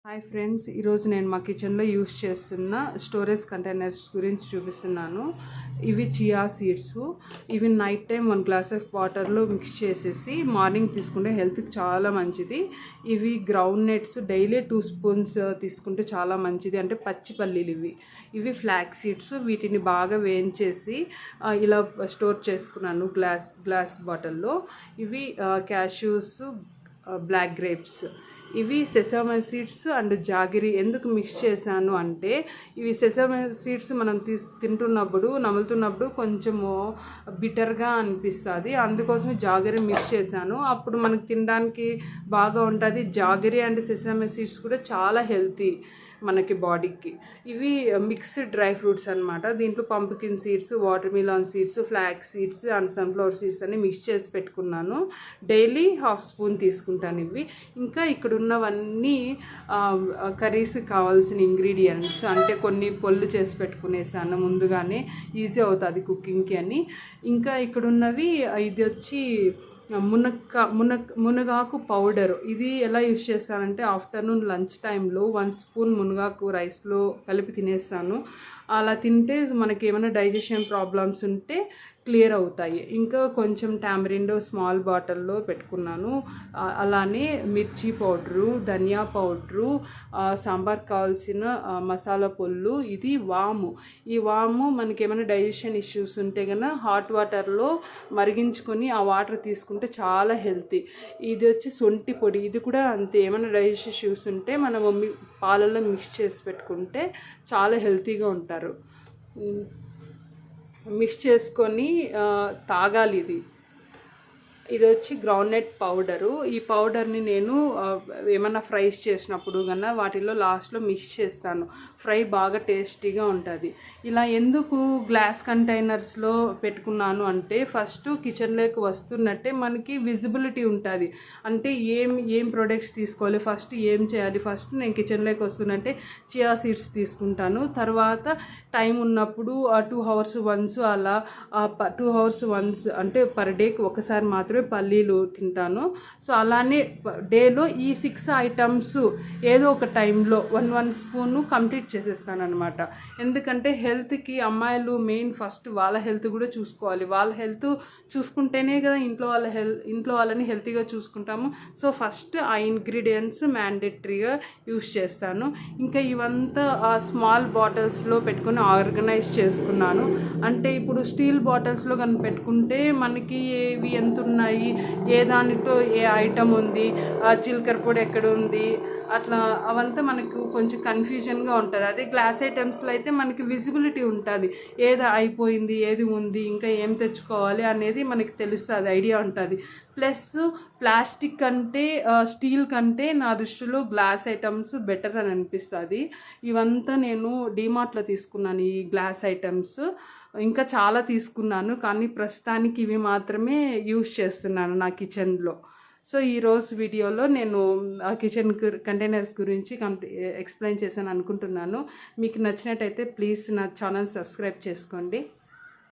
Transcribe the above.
Hi friends, ఈరోజు నేను మా కిచెన్లో యూస్ చేస్తున్న స్టోరేజ్ కంటైనర్స్ గురించి చూపిస్తున్నాను. ఇవి చియా సీడ్స్. ఇవి నైట్ టైం 1 గ్లాస్ ఆఫ్ వాటర్లో మిక్స్ చేసేసి మార్నింగ్ తీసుకుంటే హెల్త్కి చాలా మంచిది. ఇవి గ్రౌండ్ నట్స్ డైలీ 2 స్పూన్స్ తీసుకుంటే చాలా మంచిది. అంటే పచ్చి పల్లీలు ఇవి ఫ్లాక్ సీడ్స్. వీటిని బాగా వేయించేసి ఇలా స్టోర్ చేసుకున్నాను గ్లాస్ బాటిల్లో. ఇవి క్యాష్యూస్, బ్లాక్ గ్రేప్స్. ఇవి సెసమే సీడ్స్ అండ్ జాగిరి. ఎందుకు మిక్స్ చేశాను అంటే ఇవి సెసమే సీడ్స్ మనం తింటున్నప్పుడు నములుతున్నప్పుడు కొంచెము బిటర్గా అనిపిస్తుంది. అందుకోసమే జాగిరి మిక్స్ చేశాను. అప్పుడు మనకు తినడానికి బాగా ఉంటుంది. జాగిరి అండ్ సెసమే సీడ్స్ కూడా చాలా హెల్తీ మనకి బాడీకి. ఇవి మిక్స్డ్ డ్రై ఫ్రూట్స్ అనమాట. దీంట్లో pumpkin seeds, watermelon seeds, flax seeds and sunflower seeds అన్ని మిక్స్ చేసి పెట్టుకున్నాను. డైలీ 1/2 స్పూన్ తీసుకుంటాను ఇవి. ఇంకా ఇక్కడ ఉన్నవన్నీ కర్రీస్కి కావాల్సిన ఇంగ్రీడియంట్స్. అంటే కొన్ని పొళ్ళు చేసి పెట్టుకునేసాను ముందుగానే, ఈజీ అవుతుంది కుకింగ్కి అని. ఇంకా ఇక్కడ ఉన్నవి ఇది వచ్చి మునగాకు పౌడరు. ఇది ఎలా యూస్ చేస్తానంటే ఆఫ్టర్నూన్ లంచ్ టైంలో 1 స్పూన్ మునగాకు రైస్లో కలిపి తినేస్తాను. అలా తింటే మనకి ఏమైనా డైజెషన్ ప్రాబ్లమ్స్ ఉంటే క్లియర్ అవుతాయి. ఇంకా కొంచెం టామరిండో స్మాల్ బాటిల్లో పెట్టుకున్నాను. అలానే మిర్చి పౌడరు, ధనియా పౌడరు, సాంబార్ కావాల్సిన మసాలా పొళ్ళు. ఇది వాము. ఈ వాము మనకి ఏమైనా డైజెషన్ ఇష్యూస్ ఉంటే కన్నా హాట్ వాటర్లో మరిగించుకొని ఆ వాటర్ తీసుకుంటే చాలా హెల్తీ. ఇది వచ్చి సొంటి పొడి. ఇది కూడా అంతే. ఏమైనా డైజెషన్ ఇష్యూస్ ఉంటే మనం పాలల్లో మిక్స్ చేసి పెట్టుకుంటే చాలా హెల్తీగా ఉంటారు. మిక్స్ చేసుకొని తాగాలి. ఇది వచ్చి గ్రౌండ్నట్ పౌడరు. ఈ పౌడర్ని నేను ఏమన్నా ఫ్రైస్ చేసినప్పుడు కన్నా వాటిల్లో లాస్ట్లో మిక్స్ చేస్తాను. ఫ్రై బాగా టేస్టీగా ఉంటుంది. ఇలా ఎందుకు గ్లాస్ కంటైనర్స్లో పెట్టుకున్నాను అంటే ఫస్ట్ కిచెన్లోకి వస్తున్నట్టే మనకి విజిబిలిటీ ఉంటుంది. అంటే ఏం ప్రొడక్ట్స్ తీసుకోవాలి, ఫస్ట్ ఏం చేయాలి. ఫస్ట్ నేను కిచెన్లోకి వస్తున్నట్టే చియా సీడ్స్ తీసుకుంటాను. తర్వాత టైం ఉన్నప్పుడు 2 hours once అలా 2 hours once అంటే పర్ డేకి ఒకసారి మాత్రం పల్లీలు తింటాను. సో అలానే డేలో ఈ 6 ఐటమ్స్ ఏదో ఒక టైంలో 1 స్పూను కంప్లీట్ చేసేస్తాను అనమాట. ఎందుకంటే హెల్త్కి అమ్మాయిలు మెయిన్ ఫస్ట్ వాళ్ళ హెల్త్ కూడా చూసుకోవాలి. వాళ్ళ హెల్త్ చూసుకుంటేనే కదా ఇంట్లో వాళ్ళని హెల్తీగా చూసుకుంటాము. సో ఫస్ట్ ఆ ఇంగ్రీడియంట్స్ మ్యాండేటరీగా యూస్ చేస్తాను. ఇంకా ఇవంతా స్మాల్ బాటిల్స్లో పెట్టుకొని ఆర్గనైజ్ చేసుకున్నాను. అంటే ఇప్పుడు స్టీల్ బాటిల్స్లో కానీ పెట్టుకుంటే మనకి ఏవి ఎంత ఉన్నాయి, ఏ దానితో ఏ ఐటమ్ ఉంది, జీలకర్ర పొడి ఎక్కడ ఉంది, అట్లా అవంతా మనకు కొంచెం కన్ఫ్యూజన్గా ఉంటుంది. అదే గ్లాస్ ఐటమ్స్లో అయితే మనకి విజిబిలిటీ ఉంటుంది. ఏది అయిపోయింది, ఏది ఉంది, ఇంకా ఏం తెచ్చుకోవాలి అనేది మనకి తెలుస్తుంది, ఐడియా ఉంటుంది. ప్లస్ ప్లాస్టిక్ కంటే స్టీల్ కంటే నా దృష్టిలో గ్లాస్ ఐటమ్స్ బెటర్ అని అనిపిస్తుంది. ఇవంతా నేను డీమార్ట్లో తీసుకున్నాను ఈ గ్లాస్ ఐటమ్స్. ఇంకా చాలా తీసుకున్నాను, కానీ ప్రస్తుతానికి ఇవి మాత్రమే యూస్ చేస్తున్నాను నా కిచెన్లో. సో ఈరోజు వీడియోలో నేను కిచెన్ కంటైనర్స్ గురించి ఎక్స్ప్లెయిన్ చేశాను అనుకుంటున్నాను. మీకు నచ్చినట్టయితే ప్లీజ్ నా ఛానల్ సబ్స్క్రైబ్ చేసుకోండి.